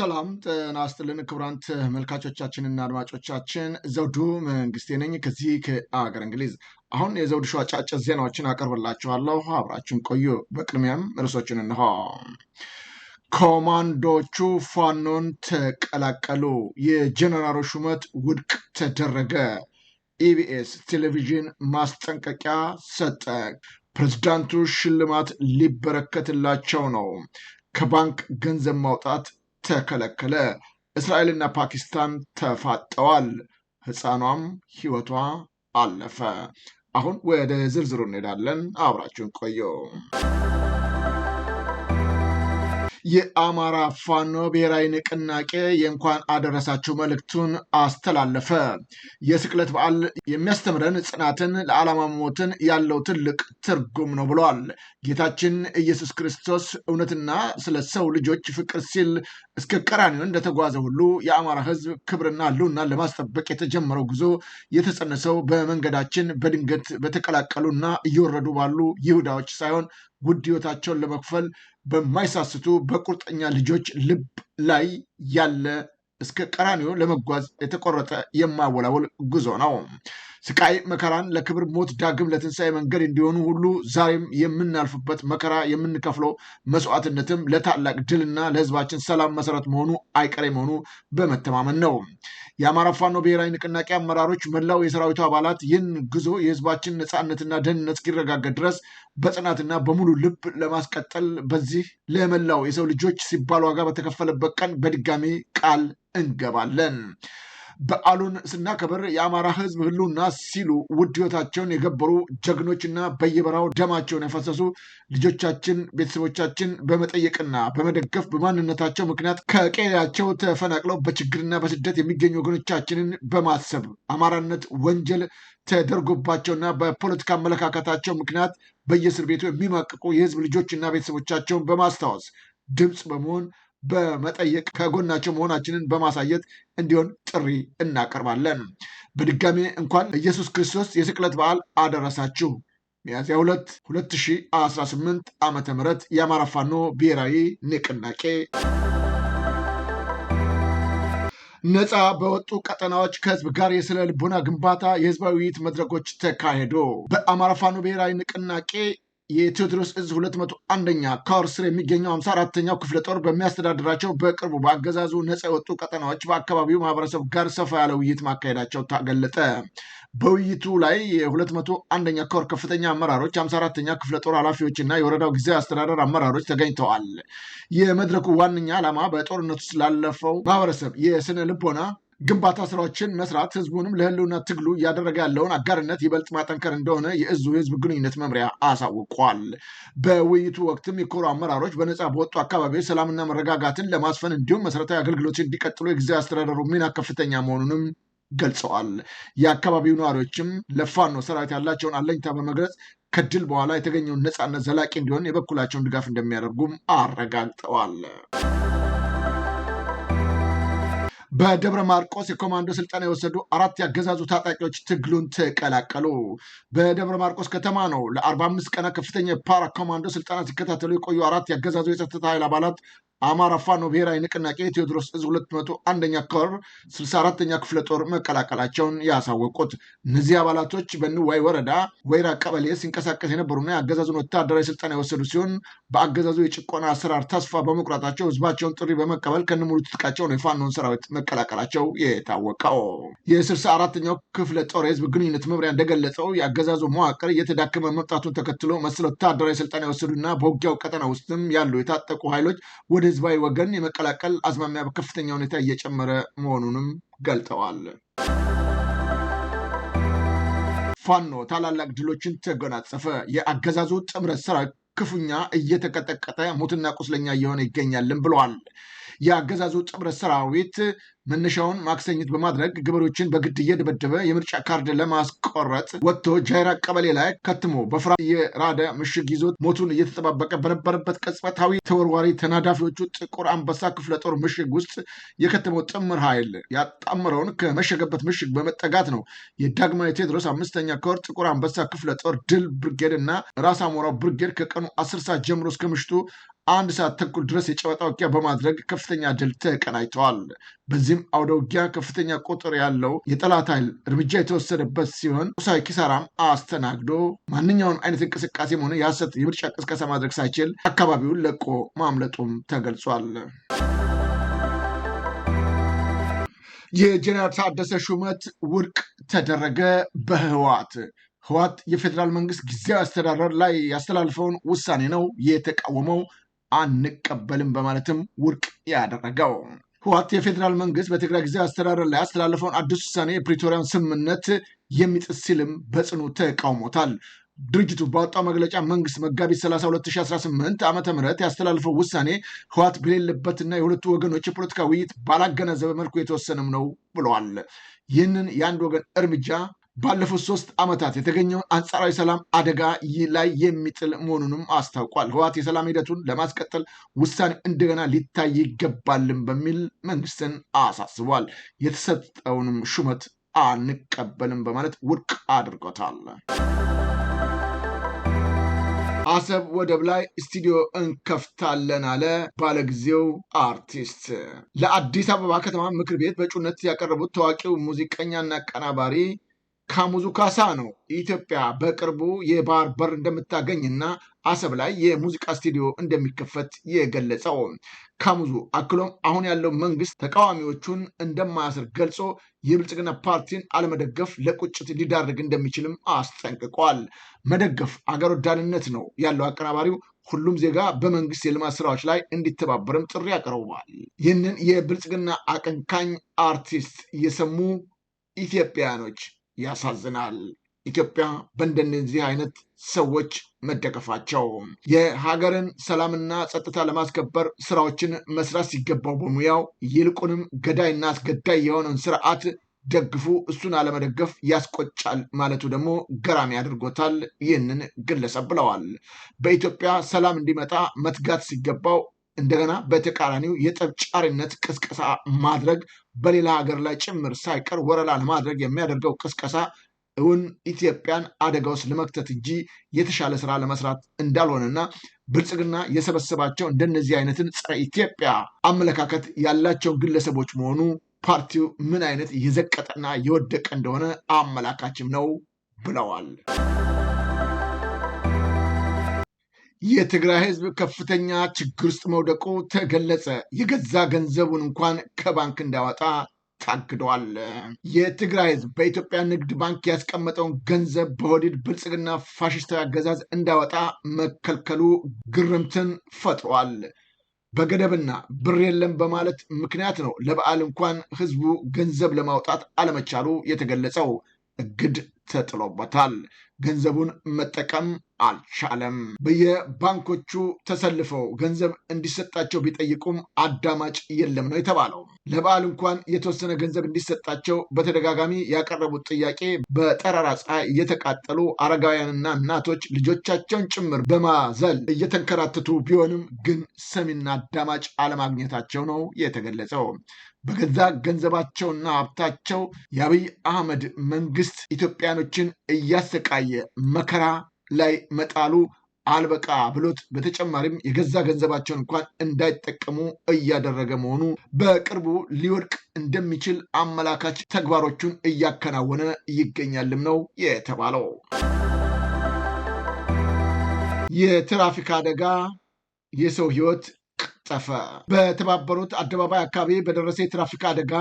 ሰላም ጤና ይስጥልን ክቡራን ተመልካቾቻችንና አድማጮቻችን ዘውዱ መንግስቴ ነኝ ከዚህ ከአገር እንግሊዝ። አሁን የዘውዱ ሾው አጫጭር ዜናዎችን አቀርብላችኋለሁ፣ አብራችሁን ቆዩ። በቅድሚያም ርዕሶችን እንሆ። ኮማንዶቹ ፋኖን ተቀላቀሉ፣ የጀነራሉ ሹመት ውድቅ ተደረገ፣ ኢቢኤስ ቴሌቪዥን ማስጠንቀቂያ ሰጠ፣ ፕሬዝዳንቱ ሽልማት ሊበረከትላቸው ነው፣ ከባንክ ገንዘብ ማውጣት ተከለከለ፣ እስራኤልና ፓኪስታን ተፋጠዋል፣ ህፃኗም ህይወቷ አለፈ። አሁን ወደ ዝርዝሩ እንሄዳለን፣ አብራችሁን ቆዩ። የአማራ ፋኖ ብሔራዊ ንቅናቄ የእንኳን አደረሳችሁ መልእክቱን አስተላለፈ። የስቅለት በዓል የሚያስተምረን ጽናትን፣ ለዓላማ ሞትን ያለው ትልቅ ትርጉም ነው ብሏል። ጌታችን ኢየሱስ ክርስቶስ እውነትና ስለ ሰው ልጆች ፍቅር ሲል እስከ ቀራንዮ እንደተጓዘ ሁሉ የአማራ ህዝብ ክብርና ህልውናን ለማስጠበቅ የተጀመረው ጉዞ የተጸነሰው በመንገዳችን በድንገት በተቀላቀሉና እየወረዱ ባሉ ይሁዳዎች ሳይሆን ውድ ህይወታቸውን ለመክፈል በማይሳስቱ በቁርጠኛ ልጆች ልብ ላይ ያለ እስከ ቀራንዮ ለመጓዝ የተቆረጠ የማወላወል ጉዞ ነው። ስቃይ መከራን ለክብር ሞት ዳግም ለትንሣኤ መንገድ እንዲሆኑ ሁሉ ዛሬም የምናልፍበት መከራ የምንከፍለው መስዋዕትነትም ለታላቅ ድልና ለህዝባችን ሰላም መሰረት መሆኑ አይቀሬ መሆኑ በመተማመን ነው። የአማራ ፋኖ ብሔራዊ ንቅናቄ አመራሮች፣ መላው የሰራዊቱ አባላት ይህን ጉዞ የህዝባችን ነፃነትና ደህንነት እስኪረጋገጥ ድረስ በጽናትና በሙሉ ልብ ለማስቀጠል በዚህ ለመላው የሰው ልጆች ሲባል ዋጋ በተከፈለበት ቀን በድጋሚ ቃል እንገባለን። በዓሉን ስናከብር የአማራ ህዝብ ህልውና ሲሉ ውድ ህይወታቸውን የገበሩ ጀግኖችና በየበራው ደማቸውን ያፈሰሱ ልጆቻችን፣ ቤተሰቦቻችን በመጠየቅና በመደገፍ በማንነታቸው ምክንያት ከቀያቸው ተፈናቅለው በችግርና በስደት የሚገኙ ወገኖቻችንን በማሰብ አማራነት ወንጀል ተደርጎባቸውና በፖለቲካ አመለካከታቸው ምክንያት በየእስር ቤቱ የሚማቅቁ የህዝብ ልጆችና ቤተሰቦቻቸውን በማስታወስ ድምፅ በመሆን በመጠየቅ ከጎናቸው መሆናችንን በማሳየት እንዲሆን ጥሪ እናቀርባለን። በድጋሚ እንኳን ኢየሱስ ክርስቶስ የስቅለት በዓል አደረሳችሁ። ሚያዝያ 2 2018 ዓመተ ምህረት የአማራ ፋኖ ብሔራዊ ንቅናቄ። ነፃ በወጡ ቀጠናዎች ከህዝብ ጋር የስነ ልቦና ግንባታ የህዝባዊ ውይይት መድረኮች ተካሄዱ። በአማራ ፋኖ ብሔራዊ ንቅናቄ የቴዎድሮስ እዝ 201ኛ ኮር ስር የሚገኘው 54ኛው ክፍለ ጦር በሚያስተዳድራቸው በቅርቡ በአገዛዙ ነፃ የወጡ ቀጠናዎች በአካባቢው ማህበረሰብ ጋር ሰፋ ያለ ውይይት ማካሄዳቸው ተገለጠ። በውይይቱ ላይ የ201ኛ ኮር ከፍተኛ አመራሮች፣ 54ኛ ክፍለ ጦር ኃላፊዎችና የወረዳው ጊዜያዊ አስተዳደር አመራሮች ተገኝተዋል። የመድረኩ ዋነኛ ዓላማ በጦርነቱ ስላለፈው ማህበረሰብ የስነ ልቦና ግንባታ ስራዎችን መስራት፣ ህዝቡንም ለህልውና ትግሉ እያደረገ ያለውን አጋርነት ይበልጥ ማጠንከር እንደሆነ የእዙ የህዝብ ግንኙነት መምሪያ አሳውቋል። በውይይቱ ወቅትም የኮሩ አመራሮች በነፃ በወጡ አካባቢዎች ሰላምና መረጋጋትን ለማስፈን እንዲሁም መሰረታዊ አገልግሎቶች እንዲቀጥሉ የጊዜያዊ አስተዳደሩ ሚና ከፍተኛ መሆኑንም ገልጸዋል። የአካባቢው ነዋሪዎችም ለፋኖ ሰራዊት ያላቸውን አለኝታ በመግለጽ ከድል በኋላ የተገኘውን ነፃነት ዘላቂ እንዲሆን የበኩላቸውን ድጋፍ እንደሚያደርጉም አረጋግጠዋል። በደብረ ማርቆስ የኮማንዶ ስልጠና የወሰዱ 4 ያገዛዙ ታጣቂዎች ትግሉን ተቀላቀሉ። በደብረ ማርቆስ ከተማ ነው ለ45 ቀናት ከፍተኛ የፓራ ኮማንዶ ስልጠና ሲከታተሉ የቆዩ 4 ያገዛዙ የጸጥታ ኃይል አባላት አማራ ፋኖ ብሔራዊ ንቅናቄ ቴዎድሮስ እዝ 201ኛ ኮር 64ኛ ክፍለ ጦር መቀላቀላቸውን ያሳወቁት እነዚህ አባላቶች በንዋይ ወረዳ ወይራ ቀበሌ ሲንቀሳቀስ የነበሩና የአገዛዙን ወታደራዊ ስልጠና የወሰዱ ሲሆን በአገዛዙ የጭቆና አሰራር ተስፋ በመቁረጣቸው ህዝባቸውን ጥሪ በመቀበል ከነሙሉ ትጥቃቸው ነው የፋኖን ሰራዊት መቀላቀላቸው የታወቀው። የ64ኛው ክፍለ ጦር የህዝብ ግንኙነት መምሪያ እንደገለጸው የአገዛዙ መዋቅር እየተዳከመ መምጣቱን ተከትሎ መሰል ወታደራዊ ስልጠና የወሰዱና በውጊያው ቀጠና ውስጥም ያሉ የታጠቁ ኃይሎች ወደ ህዝባዊ ወገን የመቀላቀል አዝማሚያ በከፍተኛ ሁኔታ እየጨመረ መሆኑንም ገልጠዋል። ፋኖ ታላላቅ ድሎችን ተጎናጸፈ። የአገዛዙ ጥምረት ሰራዊት ክፉኛ እየተቀጠቀጠ ሞትና ቁስለኛ እየሆነ ይገኛልን ብለዋል። የአገዛዙ ጥምረት ሰራዊት መነሻውን ማክሰኝት በማድረግ ገበሬዎችን በግድ እየደበደበ የምርጫ ካርድ ለማስቆረጥ ወጥቶ ጃይራ ቀበሌ ላይ ከትሞ በፍርሃት የራደ ምሽግ ይዞት ሞቱን እየተጠባበቀ በነበረበት ቅጽበታዊ ተወርዋሪ ተናዳፊዎቹ ጥቁር አንበሳ ክፍለ ጦር ምሽግ ውስጥ የከተመው ጥምር ኃይል ያጣመረውን ከመሸገበት ምሽግ በመጠጋት ነው የዳግማዊ ቴዎድሮስ 5ኛ ኮር ጥቁር አንበሳ ክፍለ ጦር ድል ብርጌድ እና ራስ አሞራው ብርጌድ ከቀኑ 10 ሰዓት ጀምሮ እስከ ምሽቱ 1 ሰዓት ተኩል ድረስ የጨበጣ ውጊያ በማድረግ ከፍተኛ ድል ተቀናጅተዋል። በዚህም አውደ ውጊያ ከፍተኛ ቁጥር ያለው የጠላት ኃይል እርምጃ የተወሰደበት ሲሆን ቁሳዊ ኪሳራም አስተናግዶ ማንኛውንም አይነት እንቅስቃሴም ሆነ የሐሰት የምርጫ ቅስቀሳ ማድረግ ሳይችል አካባቢውን ለቆ ማምለጡም ተገልጿል። የጀነራል ታደሰ ሹመት ውድቅ ተደረገ በህወሓት። ህወሓት የፌዴራል መንግስት ጊዜያዊ አስተዳደር ላይ ያስተላልፈውን ውሳኔ ነው የተቃወመው፣ አንቀበልም በማለትም ውድቅ ያደረገው። ህወሓት የፌዴራል መንግስት በትግራይ ጊዜያዊ አስተዳደር ላይ ያስተላለፈውን አዲስ ውሳኔ የፕሪቶሪያን ስምምነት የሚጥስ ሲልም በጽኑ ተቃውሞታል። ድርጅቱ ባወጣው መግለጫ መንግስት መጋቢት 30 2018 ዓ ም ያስተላልፈው ውሳኔ ህወሓት በሌለበትና የሁለቱ ወገኖች የፖለቲካ ውይይት ባላገናዘበ መልኩ የተወሰነም ነው ብለዋል። ይህንን የአንድ ወገን እርምጃ ባለፉት 3 ዓመታት የተገኘውን አንጻራዊ ሰላም አደጋ ላይ የሚጥል መሆኑንም አስታውቋል። ህወሓት የሰላም ሂደቱን ለማስቀጠል ውሳኔ እንደገና ሊታይ ይገባልም በሚል መንግስትን አሳስቧል። የተሰጠውንም ሹመት አንቀበልም በማለት ውድቅ አድርጎታል። አሰብ ወደብ ላይ ስቱዲዮ እንከፍታለን አለ ባለጊዜው አርቲስት። ለአዲስ አበባ ከተማ ምክር ቤት በእጩነት ያቀረቡት ታዋቂው ሙዚቀኛና አቀናባሪ ካሙዙ ካሳ ነው ኢትዮጵያ በቅርቡ የባህር በር እንደምታገኝና አሰብ ላይ የሙዚቃ ስቱዲዮ እንደሚከፈት የገለጸው። ካሙዙ አክሎም አሁን ያለው መንግስት ተቃዋሚዎቹን እንደማያስር ገልጾ የብልጽግና ፓርቲን አለመደገፍ ለቁጭት ሊዳርግ እንደሚችልም አስጠንቅቋል። መደገፍ አገር ወዳድነት ነው ያለው አቀናባሪው ሁሉም ዜጋ በመንግስት የልማት ስራዎች ላይ እንዲተባበርም ጥሪ አቅርበዋል። ይህንን የብልጽግና አቀንቃኝ አርቲስት የሰሙ ኢትዮጵያኖች ያሳዝናል። ኢትዮጵያ በእንደነዚህ አይነት ሰዎች መደገፋቸው የሀገርን ሰላምና ጸጥታ ለማስከበር ስራዎችን መስራት ሲገባው በሙያው ይልቁንም ገዳይና አስገዳይ የሆነውን ስርዓት ደግፉ፣ እሱን አለመደገፍ ያስቆጫል ማለቱ ደግሞ ገራሚ አድርጎታል ይህንን ግለሰብ ብለዋል። በኢትዮጵያ ሰላም እንዲመጣ መትጋት ሲገባው እንደገና በተቃራኒው የጠብጫሪነት ቅስቀሳ ማድረግ በሌላ ሀገር ላይ ጭምር ሳይቀር ወረራ ለማድረግ የሚያደርገው ቅስቀሳ እውን ኢትዮጵያን አደጋ ውስጥ ለመክተት እንጂ የተሻለ ስራ ለመስራት እንዳልሆነና ብልጽግና የሰበሰባቸው እንደነዚህ አይነትን ጸረ ኢትዮጵያ አመለካከት ያላቸውን ግለሰቦች መሆኑ ፓርቲው ምን አይነት የዘቀጠና የወደቀ እንደሆነ አመላካችም ነው ብለዋል። የትግራይ ህዝብ ከፍተኛ ችግር ውስጥ መውደቁ ተገለጸ። የገዛ ገንዘቡን እንኳን ከባንክ እንዳወጣ ታግደዋል። የትግራይ ህዝብ በኢትዮጵያ ንግድ ባንክ ያስቀመጠውን ገንዘብ በኦህዴድ ብልጽግና ፋሽስታዊ አገዛዝ እንዳወጣ መከልከሉ ግርምትን ፈጥሯል። በገደብና ብር የለም በማለት ምክንያት ነው ለበዓል እንኳን ህዝቡ ገንዘብ ለማውጣት አለመቻሉ የተገለጸው። እግድ ተጥሎበታል። ገንዘቡን መጠቀም አልቻለም። በየባንኮቹ ተሰልፈው ገንዘብ እንዲሰጣቸው ቢጠይቁም አዳማጭ የለም ነው የተባለው። ለበዓል እንኳን የተወሰነ ገንዘብ እንዲሰጣቸው በተደጋጋሚ ያቀረቡት ጥያቄ በጠራራ ፀሐይ እየተቃጠሉ አረጋውያንና እናቶች ልጆቻቸውን ጭምር በማዘል እየተንከራተቱ ቢሆንም ግን ሰሚና አዳማጭ አለማግኘታቸው ነው የተገለጸው። በገዛ ገንዘባቸውና ሀብታቸው የአብይ አህመድ መንግስት ኢትዮጵያኖችን እያሰቃየ መከራ ላይ መጣሉ አልበቃ ብሎት በተጨማሪም የገዛ ገንዘባቸውን እንኳን እንዳይጠቀሙ እያደረገ መሆኑ በቅርቡ ሊወድቅ እንደሚችል አመላካች ተግባሮቹን እያከናወነ ይገኛልም ነው የተባለው። የትራፊክ አደጋ የሰው ህይወት ጠፈ። በተባበሩት አደባባይ አካባቢ በደረሰ የትራፊክ አደጋ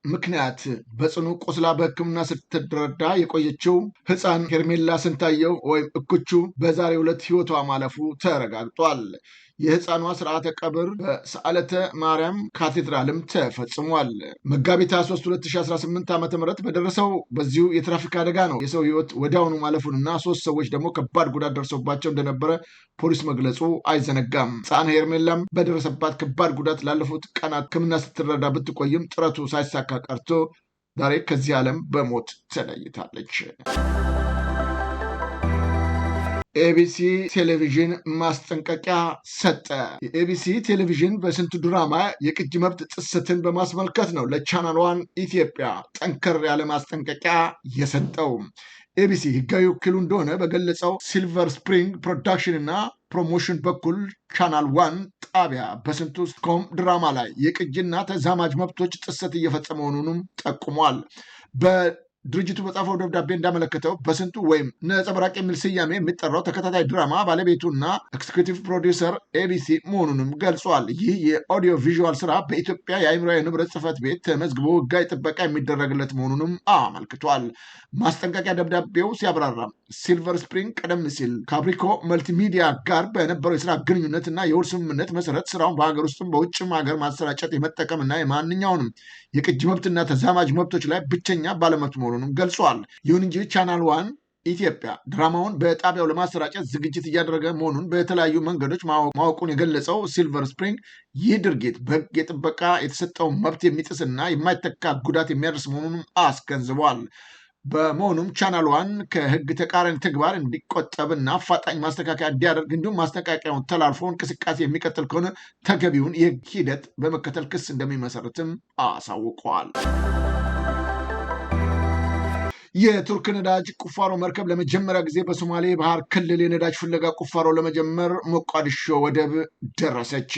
ምክንያት በጽኑ ቆስላ በሕክምና ስትረዳ የቆየችው ህፃን ሄርሜላ ስንታየው ወይም እኩቹ በዛሬው ዕለት ህይወቷ ማለፉ ተረጋግጧል። የህፃኗ ስርዓተ ቀብር በሰዓለተ ማርያም ካቴድራልም ተፈጽሟል። መጋቢት 23 2018 ዓ ም በደረሰው በዚሁ የትራፊክ አደጋ ነው የሰው ህይወት ወዲያውኑ ማለፉንና 3 ሰዎች ደግሞ ከባድ ጉዳት ደርሶባቸው እንደነበረ ፖሊስ መግለጹ አይዘነጋም። ህፃን ሄርሜላም በደረሰባት ከባድ ጉዳት ላለፉት ቀናት ሕክምና ስትረዳ ብትቆይም ጥረቱ ሳይሳካ ቀርቶ ዛሬ ከዚህ ዓለም በሞት ተለይታለች። ኤቢሲ ቴሌቪዥን ማስጠንቀቂያ ሰጠ። የኤቢሲ ቴሌቪዥን በስንቱ ድራማ የቅጂ መብት ጥሰትን በማስመልከት ነው ለቻናል ዋን ኢትዮጵያ ጠንከር ያለ ማስጠንቀቂያ የሰጠው። ኤቢሲ ህጋዊ ወኪሉ እንደሆነ በገለጸው ሲልቨር ስፕሪንግ ፕሮዳክሽን እና ፕሮሞሽን በኩል ቻናል ዋን ጣቢያ በስንቱ ኮም ድራማ ላይ የቅጂና ተዛማጅ መብቶች ጥሰት እየፈጸመ መሆኑንም ጠቁሟል። ድርጅቱ በጻፈው ደብዳቤ እንዳመለከተው በስንቱ ወይም ነጸብራቅ የሚል ስያሜ የሚጠራው ተከታታይ ድራማ ባለቤቱና ኤክስኪዩቲቭ ፕሮዲውሰር ኤቢሲ መሆኑንም ገልጿል። ይህ የኦዲዮ ቪዥዋል ስራ በኢትዮጵያ የአእምሯዊ ንብረት ጽሕፈት ቤት ተመዝግቦ ሕጋዊ ጥበቃ የሚደረግለት መሆኑንም አመልክቷል። ማስጠንቀቂያ ደብዳቤው ሲያብራራ ሲልቨር ስፕሪንግ ቀደም ሲል ከአብሪኮ መልቲሚዲያ ጋር በነበረው የስራ ግንኙነትና የውል ስምምነት መሰረት ስራውን በሀገር ውስጥም በውጭም ሀገር ማሰራጨት የመጠቀምና የማንኛውንም የቅጂ መብትና ተዛማጅ መብቶች ላይ ብቸኛ ባለመብት መሆኑንም ገልጿል። ይሁን እንጂ ቻናል ዋን ኢትዮጵያ ድራማውን በጣቢያው ለማሰራጨት ዝግጅት እያደረገ መሆኑን በተለያዩ መንገዶች ማወቁን የገለጸው ሲልቨር ስፕሪንግ ይህ ድርጊት በሕግ የጥበቃ የተሰጠውን መብት የሚጥስና የማይተካ ጉዳት የሚያደርስ መሆኑንም አስገንዝቧል። በመሆኑም ቻናል ዋን ከሕግ ተቃራኒ ተግባር እንዲቆጠብና አፋጣኝ ማስተካከያ እንዲያደርግ እንዲሁም ማስጠንቀቂያውን ተላልፎ እንቅስቃሴ የሚቀጥል ከሆነ ተገቢውን የሕግ ሂደት በመከተል ክስ እንደሚመሰርትም አሳውቀዋል። የቱርክ ነዳጅ ቁፋሮ መርከብ ለመጀመሪያ ጊዜ በሶማሌ ባህር ክልል የነዳጅ ፍለጋ ቁፋሮ ለመጀመር ሞቃዲሾ ወደብ ደረሰች።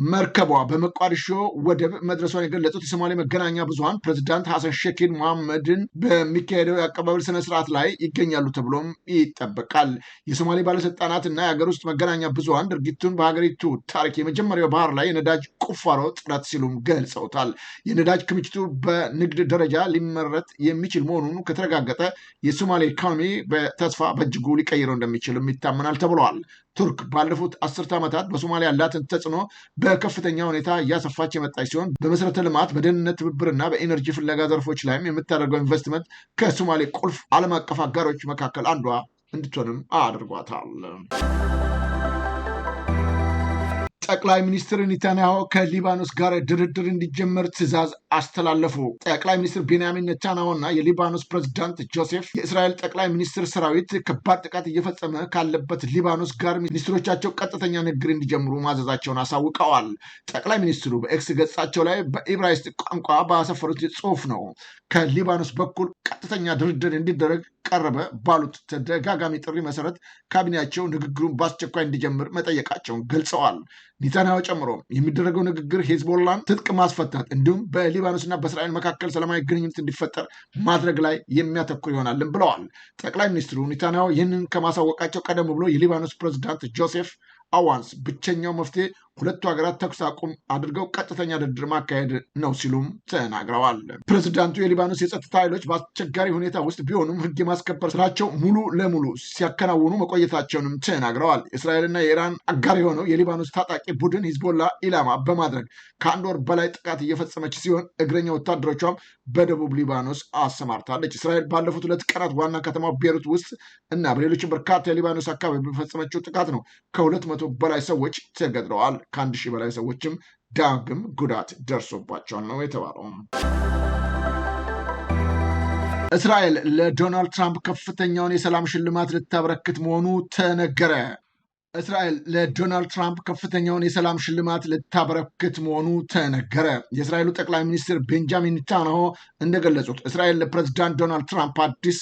መርከቧ በሞቃዲሾ ወደብ መድረሷን የገለጹት የሶማሌ መገናኛ ብዙሃን ፕሬዚዳንት ሐሰን ሼክ መሐመድን በሚካሄደው የአቀባበል ስነስርዓት ላይ ይገኛሉ ተብሎም ይጠበቃል። የሶማሌ ባለስልጣናትና የሀገር ውስጥ መገናኛ ብዙሃን ድርጊቱን በሀገሪቱ ታሪክ የመጀመሪያው ባህር ላይ የነዳጅ ቁፋሮ ጥረት ሲሉም ገልጸውታል። የነዳጅ ክምችቱ በንግድ ደረጃ ሊመረት የሚችል መሆኑን ከተረጋገጠ የሶማሌ ኢኮኖሚ በተስፋ በእጅጉ ሊቀይረው እንደሚችልም ይታመናል ተብለዋል። ቱርክ ባለፉት 10 ዓመታት በሶማሊያ ያላትን ተጽዕኖ በከፍተኛ ሁኔታ እያሰፋች የመጣች ሲሆን በመሰረተ ልማት፣ በደህንነት ትብብርና በኢነርጂ ፍለጋ ዘርፎች ላይም የምታደርገው ኢንቨስትመንት ከሶማሌ ቁልፍ ዓለም አቀፍ አጋሮች መካከል አንዷ እንድትሆንም አድርጓታል። ጠቅላይ ሚኒስትር ኔታንያሁ ከሊባኖስ ጋር ድርድር እንዲጀመር ትዕዛዝ አስተላለፉ። ጠቅላይ ሚኒስትር ቤንያሚን ኔታንያሁ እና የሊባኖስ ፕሬዝዳንት ጆሴፍ የእስራኤል ጠቅላይ ሚኒስትር ሰራዊት ከባድ ጥቃት እየፈጸመ ካለበት ሊባኖስ ጋር ሚኒስትሮቻቸው ቀጥተኛ ንግግር እንዲጀምሩ ማዘዛቸውን አሳውቀዋል። ጠቅላይ ሚኒስትሩ በኤክስ ገጻቸው ላይ በኢብራይስጥ ቋንቋ ባሰፈሩት ጽሑፍ ነው ከሊባኖስ በኩል ቀጥተኛ ድርድር እንዲደረግ ቀረበ ባሉት ተደጋጋሚ ጥሪ መሰረት ካቢኔያቸው ንግግሩን በአስቸኳይ እንዲጀምር መጠየቃቸውን ገልጸዋል። ኔታንያሁ ጨምሮ የሚደረገው ንግግር ሄዝቦላን ትጥቅ ማስፈታት እንዲሁም በሊባኖስና በእስራኤል መካከል ሰላማዊ ግንኙነት እንዲፈጠር ማድረግ ላይ የሚያተኩር ይሆናልን ብለዋል። ጠቅላይ ሚኒስትሩ ኔታንያሁ ይህንን ከማሳወቃቸው ቀደም ብሎ የሊባኖስ ፕሬዝዳንት ጆሴፍ አዋንስ ብቸኛው መፍትሄ ሁለቱ ሀገራት ተኩስ አቁም አድርገው ቀጥተኛ ድርድር ማካሄድ ነው ሲሉም ተናግረዋል። ፕሬዝዳንቱ የሊባኖስ የጸጥታ ኃይሎች በአስቸጋሪ ሁኔታ ውስጥ ቢሆኑም ሕግ የማስከበር ስራቸው ሙሉ ለሙሉ ሲያከናውኑ መቆየታቸውንም ተናግረዋል። እስራኤልና የኢራን አጋር የሆነው የሊባኖስ ታጣቂ ቡድን ሂዝቦላ ኢላማ በማድረግ ከአንድ ወር በላይ ጥቃት እየፈጸመች ሲሆን እግረኛ ወታደሮቿም በደቡብ ሊባኖስ አሰማርታለች። እስራኤል ባለፉት 2 ቀናት ዋና ከተማ ቤሩት ውስጥ እና በሌሎችም በርካታ የሊባኖስ አካባቢ በፈጸመችው ጥቃት ነው ከ200 በላይ ሰዎች ተገድለዋል። ከ1000 በላይ ሰዎችም ዳግም ጉዳት ደርሶባቸዋል ነው የተባለው። እስራኤል ለዶናልድ ትራምፕ ከፍተኛውን የሰላም ሽልማት ልታበረክት መሆኑ ተነገረ። እስራኤል ለዶናልድ ትራምፕ ከፍተኛውን የሰላም ሽልማት ልታበረክት መሆኑ ተነገረ። የእስራኤሉ ጠቅላይ ሚኒስትር ቤንጃሚን ኔታንያሁ እንደገለጹት እስራኤል ለፕሬዝዳንት ዶናልድ ትራምፕ አዲስ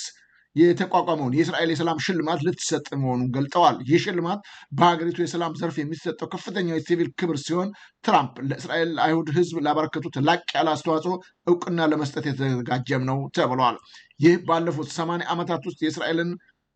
የተቋቋመውን የእስራኤል የሰላም ሽልማት ልትሰጥ መሆኑን ገልጠዋል። ይህ ሽልማት በሀገሪቱ የሰላም ዘርፍ የሚሰጠው ከፍተኛው የሲቪል ክብር ሲሆን ትራምፕ ለእስራኤል አይሁድ ሕዝብ ላበረከቱት ላቅ ያለ አስተዋጽኦ እውቅና ለመስጠት የተዘጋጀም ነው ተብሏል። ይህ ባለፉት 80 ዓመታት ውስጥ የእስራኤልን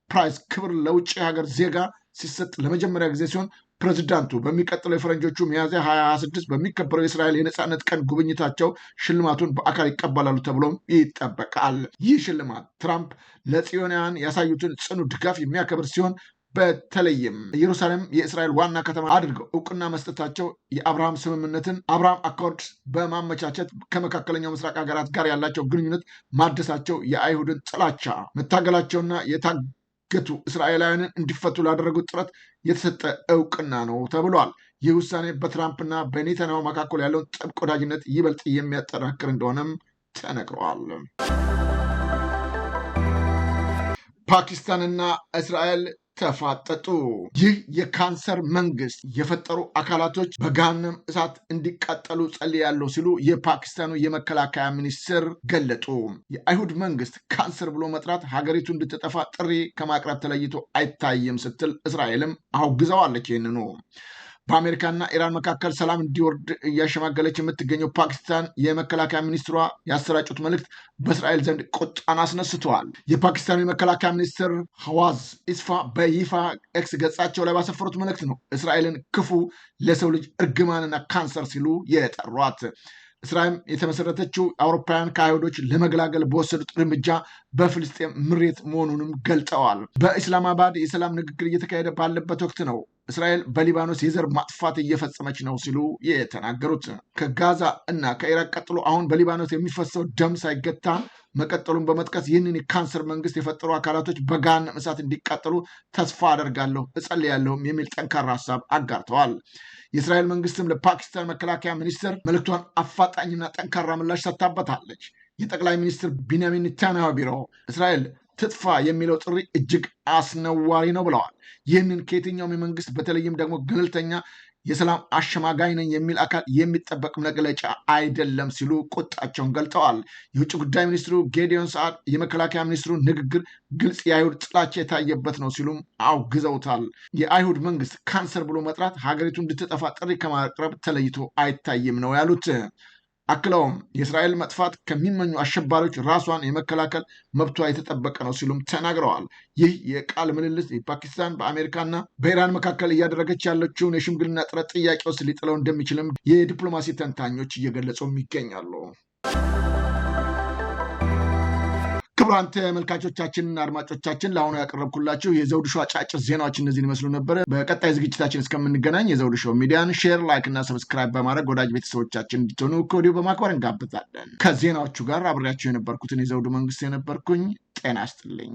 ፕራይስ ክብር ለውጭ ሀገር ዜጋ ሲሰጥ ለመጀመሪያ ጊዜ ሲሆን ፕሬዚዳንቱ በሚቀጥለው የፈረንጆቹ ሚያዝያ 2026 በሚከበረው የእስራኤል የነፃነት ቀን ጉብኝታቸው ሽልማቱን በአካል ይቀበላሉ ተብሎም ይጠበቃል። ይህ ሽልማት ትራምፕ ለጽዮናውያን ያሳዩትን ጽኑ ድጋፍ የሚያከብር ሲሆን በተለይም ኢየሩሳሌም የእስራኤል ዋና ከተማ አድርገው እውቅና መስጠታቸው የአብርሃም ስምምነትን አብርሃም አኮርድ በማመቻቸት ከመካከለኛው ምስራቅ ሀገራት ጋር ያላቸው ግንኙነት ማደሳቸው የአይሁድን ጥላቻ መታገላቸውና የታገቱ እስራኤላውያንን እንዲፈቱ ላደረጉት ጥረት የተሰጠ እውቅና ነው ተብሏል። ይህ ውሳኔ በትራምፕና በኔታንያሁ መካከል ያለውን ጥብቅ ወዳጅነት ይበልጥ የሚያጠናክር እንደሆነም ተነግረዋል። ፓኪስታንና እስራኤል ተፋጠጡ። ይህ የካንሰር መንግስት የፈጠሩ አካላቶች በገሃነም እሳት እንዲቃጠሉ ጸልያለሁ ሲሉ የፓኪስታኑ የመከላከያ ሚኒስትር ገለጡ። የአይሁድ መንግስት ካንሰር ብሎ መጥራት ሀገሪቱ እንድትጠፋ ጥሪ ከማቅረብ ተለይቶ አይታይም ስትል እስራኤልም አውግዘዋለች። ይህንኑ በአሜሪካና ኢራን መካከል ሰላም እንዲወርድ እያሸማገለች የምትገኘው ፓኪስታን የመከላከያ ሚኒስትሯ ያሰራጩት መልእክት በእስራኤል ዘንድ ቁጣን አስነስተዋል። የፓኪስታኑ የመከላከያ ሚኒስትር ሐዋዝ ኢስፋ በይፋ ኤክስ ገጻቸው ላይ ባሰፈሩት መልእክት ነው እስራኤልን ክፉ፣ ለሰው ልጅ እርግማንና ካንሰር ሲሉ የጠሯት። እስራኤል የተመሰረተችው አውሮፓውያን ከአይሁዶች ለመገላገል በወሰዱት እርምጃ በፍልስጤም ምሬት መሆኑንም ገልጠዋል። በኢስላማባድ የሰላም ንግግር እየተካሄደ ባለበት ወቅት ነው እስራኤል በሊባኖስ የዘር ማጥፋት እየፈጸመች ነው ሲሉ የተናገሩት። ከጋዛ እና ከኢራቅ ቀጥሎ አሁን በሊባኖስ የሚፈሰው ደም ሳይገታ መቀጠሉን በመጥቀስ ይህንን የካንሰር መንግስት የፈጠሩ አካላቶች በገሃነመ እሳት እንዲቃጠሉ ተስፋ አደርጋለሁ እጸልያለሁም የሚል ጠንካራ ሀሳብ አጋርተዋል። የእስራኤል መንግስትም ለፓኪስታን መከላከያ ሚኒስትር መልእክቷን አፋጣኝና ጠንካራ ምላሽ ሰጥታበታለች። የጠቅላይ ሚኒስትር ቢንያሚን ኔታንያሁ ቢሮ እስራኤል ትጥፋ የሚለው ጥሪ እጅግ አስነዋሪ ነው ብለዋል። ይህንን ከየትኛውም የመንግስት በተለይም ደግሞ ገለልተኛ የሰላም አሸማጋይ ነኝ የሚል አካል የሚጠበቅ መግለጫ አይደለም ሲሉ ቁጣቸውን ገልጠዋል። የውጭ ጉዳይ ሚኒስትሩ ጌዲዮን ሰዓድ የመከላከያ ሚኒስትሩ ንግግር ግልጽ የአይሁድ ጥላቻ የታየበት ነው ሲሉም አውግዘውታል። የአይሁድ መንግስት ካንሰር ብሎ መጥራት ሀገሪቱ እንድትጠፋ ጥሪ ከማቅረብ ተለይቶ አይታይም ነው ያሉት። አክለውም የእስራኤል መጥፋት ከሚመኙ አሸባሪዎች ራሷን የመከላከል መብቷ የተጠበቀ ነው ሲሉም ተናግረዋል። ይህ የቃል ምልልስ የፓኪስታን በአሜሪካና በኢራን መካከል እያደረገች ያለችውን የሽምግልና ጥረት ጥያቄ ውስጥ ሊጥለው እንደሚችልም የዲፕሎማሲ ተንታኞች እየገለጹም ይገኛሉ። ክቡራን ተመልካቾቻችንና አድማጮቻችን ለአሁኑ ያቀረብኩላችሁ የዘውዱ ሾው አጫጭር ዜናዎች እነዚህን ይመስሉ ነበር። በቀጣይ ዝግጅታችን እስከምንገናኝ የዘውዱ ሾው ሚዲያን ሼር፣ ላይክ እና ሰብስክራይብ በማድረግ ወዳጅ ቤተሰቦቻችን እንድትሆኑ ከወዲሁ በማክበር እንጋብዛለን። ከዜናዎቹ ጋር አብሬያችሁ የነበርኩትን የዘውዱ መንግስት የነበርኩኝ። ጤና ይስጥልኝ።